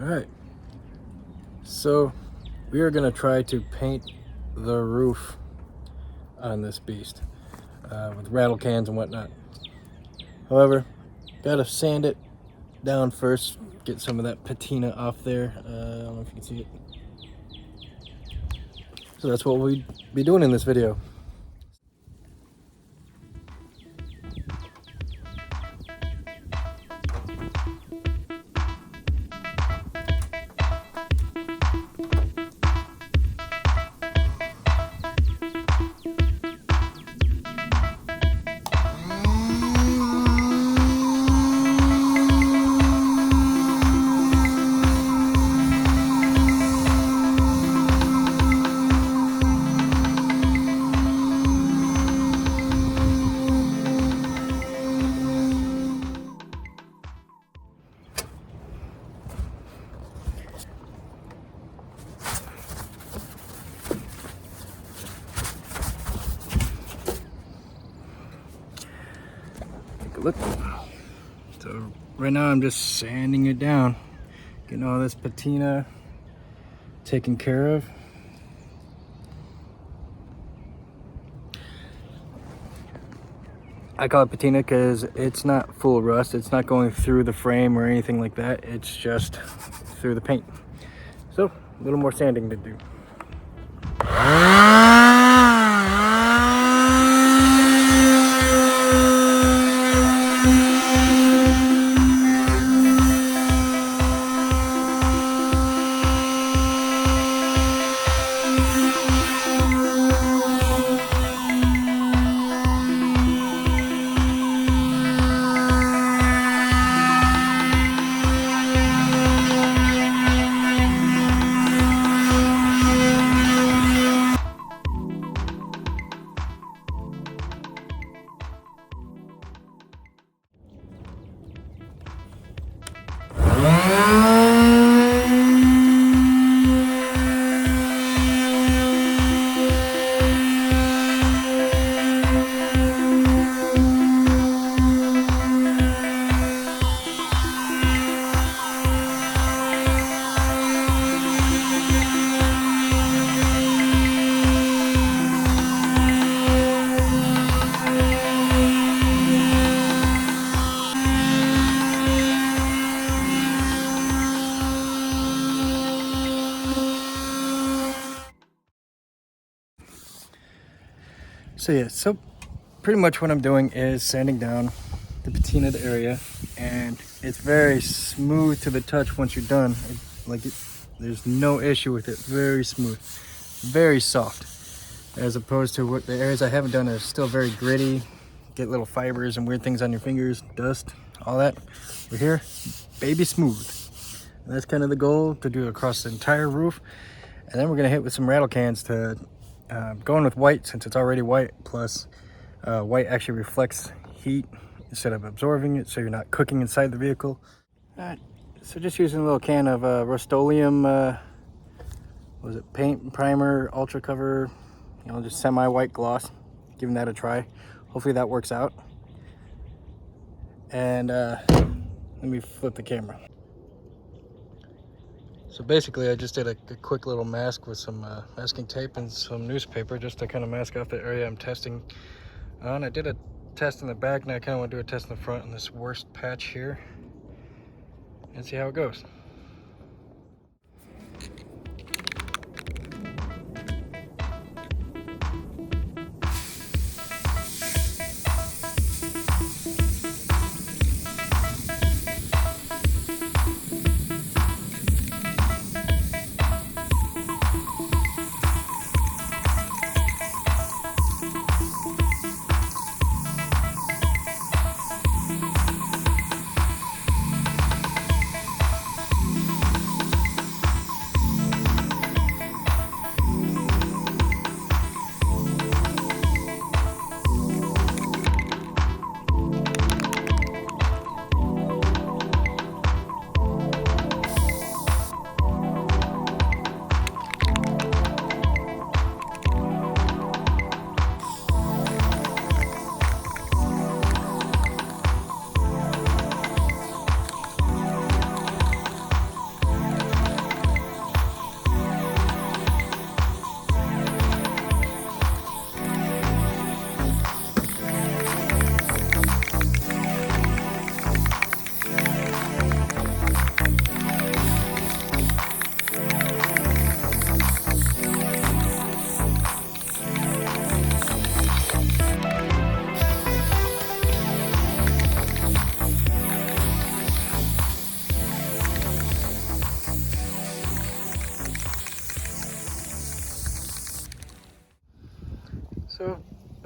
Alright, so we are going to try to paint the roof on this beast with rattle cans and whatnot. However, gotta sand it down first, get some of that patina off there. I don't know if you can see it. So that's what we'll be doing in this video. Look, so right now I'm just sanding it down, getting all this patina taken care of. I call it patina because it's not full rust. It's not going through the frame or anything like that. It's just through the paint. So a little more sanding to do. So yeah, so pretty much what I'm doing is sanding down the patina area, and it's very smooth to the touch once you're done. There's no issue with it. Very smooth, very soft, as opposed to what the areas I haven't done are still very gritty. Get little fibers and weird things on your fingers, dust, all that. We're here, baby smooth. And that's kind of the goal, to do it across the entire roof. And then we're gonna hit with some rattle cans to going with white, since it's already white, plus white actually reflects heat instead of absorbing it, so you're not cooking inside the vehicle. So just using a little can of Rust-Oleum, what was it, paint primer, ultra cover, just semi-white gloss, giving that a try. Hopefully that works out. And let me flip the camera. So basically, I just did a quick little mask with some masking tape and some newspaper, just to kind of mask off the area I'm testing on. I did a test in the back, now I kind of want to do a test in the front on this worst patch here and see how it goes.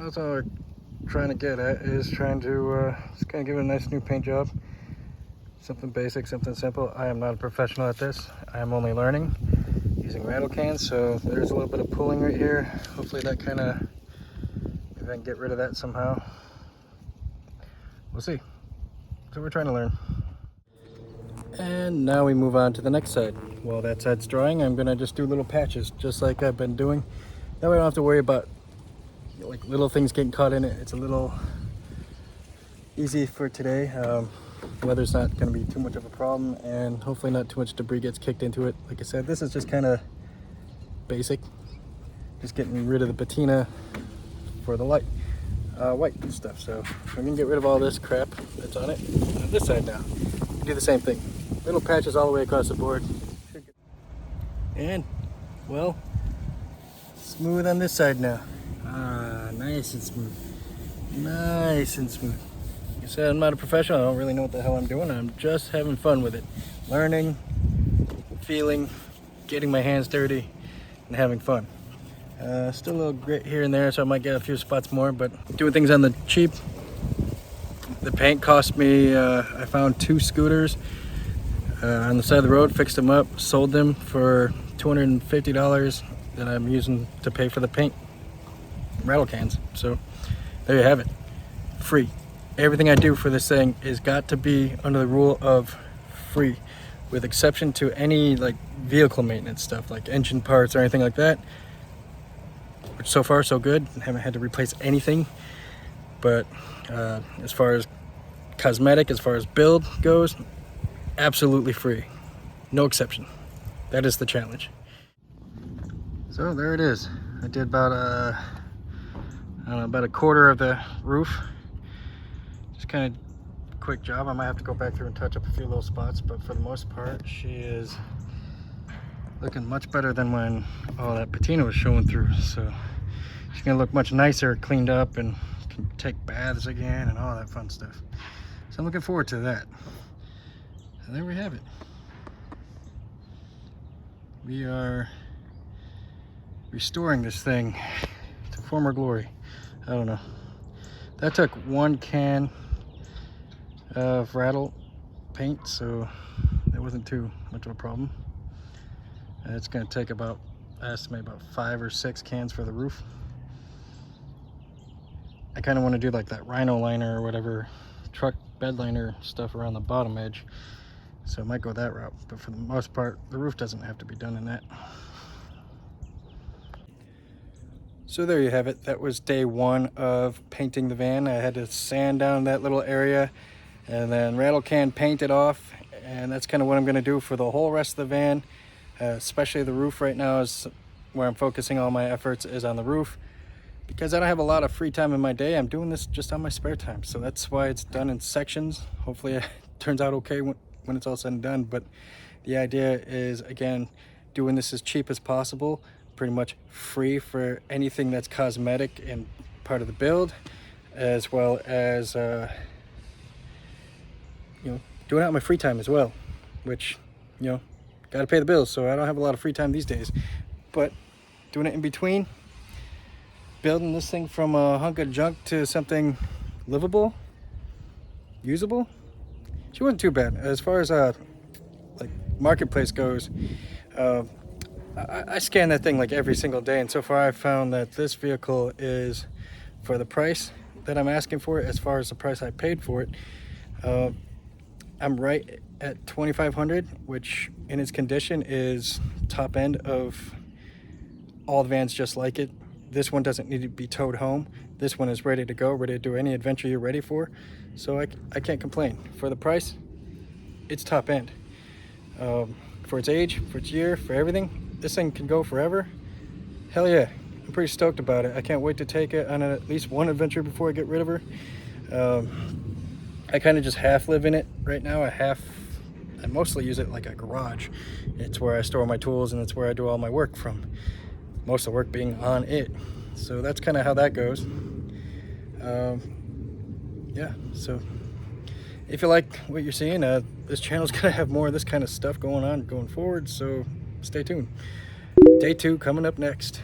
That's all we're trying to get at, is trying to just kind of give it a nice new paint job. Something basic, something simple. I am not a professional at this. I am only learning using rattle cans, so there's a little bit of pulling right here. Hopefully that kind of, if I can get rid of that somehow. We'll see. So we're trying to learn. And now we move on to the next side. While that side's drying, I'm gonna just do little patches, just like I've been doing. That way I don't have to worry about like little things getting caught in it. It's a little easy for today. Weather's not gonna be too much of a problem, and hopefully not too much debris gets kicked into it. Like I said, this is just kind of basic. Just getting rid of the patina for the light. White and stuff. So I'm gonna get rid of all this crap that's on it. On this side now, we do the same thing. Little patches all the way across the board. And well, smooth on this side now. Nice and smooth. Nice and smooth. Like I said, I'm not a professional. I don't really know what the hell I'm doing. I'm just having fun with it. Learning, feeling, getting my hands dirty, and having fun. Still a little grit here and there, so I might get a few spots more, but doing things on the cheap. The paint cost me, I found 2 scooters on the side of the road, fixed them up, sold them for $250 that I'm using to pay for the paint rattle cans. So there you have it, free. Everything I do for this thing is got to be under the rule of free, with exception to any like vehicle maintenance stuff, like engine parts or anything like that. Which so far so good. I haven't had to replace anything, but as far as cosmetic, as far as build goes, absolutely free, no exception. That is the challenge. So there it is. I did about I don't know, about a quarter of the roof. Just kind of quick job. I might have to go back through and touch up a few little spots, but for the most part, she is looking much better than when all that patina was showing through. So she's gonna look much nicer, cleaned up, and can take baths again and all that fun stuff. So I'm looking forward to that. And there we have it. We are restoring this thing to former glory. I don't know. That took 1 can of rattle paint, so it wasn't too much of a problem. It's going to take about, I estimate, about 5 or 6 cans for the roof. I kind of want to do like that rhino liner or whatever, truck bed liner stuff around the bottom edge. So I might go that route, but for the most part, the roof doesn't have to be done in that. So there you have it. That was day 1 of painting the van. I had to sand down that little area and then rattle can paint it off. And that's kind of what I'm going to do for the whole rest of the van. Especially the roof right now is where I'm focusing all my efforts, is on the roof, because I don't have a lot of free time in my day. I'm doing this just on my spare time, so that's why it's done in sections. Hopefully it turns out okay when it's all said and done, but the idea is, again, doing this as cheap as possible, pretty much free for anything that's cosmetic and part of the build, as well as you know, doing it on my free time as well, which, you know, got to pay the bills, so I don't have a lot of free time these days. But doing it in between, building this thing from a hunk of junk to something livable, usable. She wasn't too bad. As far as like marketplace goes, I scan that thing like every single day, and so far I've found that this vehicle is, for the price that I'm asking for it, as far as the price I paid for it, I'm right at $2,500, which in its condition is top end of all the vans just like it. This one doesn't need to be towed home. This one is ready to go, ready to do any adventure you're ready for. So I can't complain. For the price, it's top end. For its age, for its year, for everything, this thing can go forever. Hell yeah, I'm pretty stoked about it. I can't wait to take it on at least one adventure before I get rid of her. I kind of just half live in it right now. I mostly use it like a garage. It's where I store my tools, and it's where I do all my work from. Most of the work being on it. So that's kind of how that goes. Yeah, so if you like what you're seeing, this channel's gonna have more of this kind of stuff going on going forward, so stay tuned. Day 2 coming up next.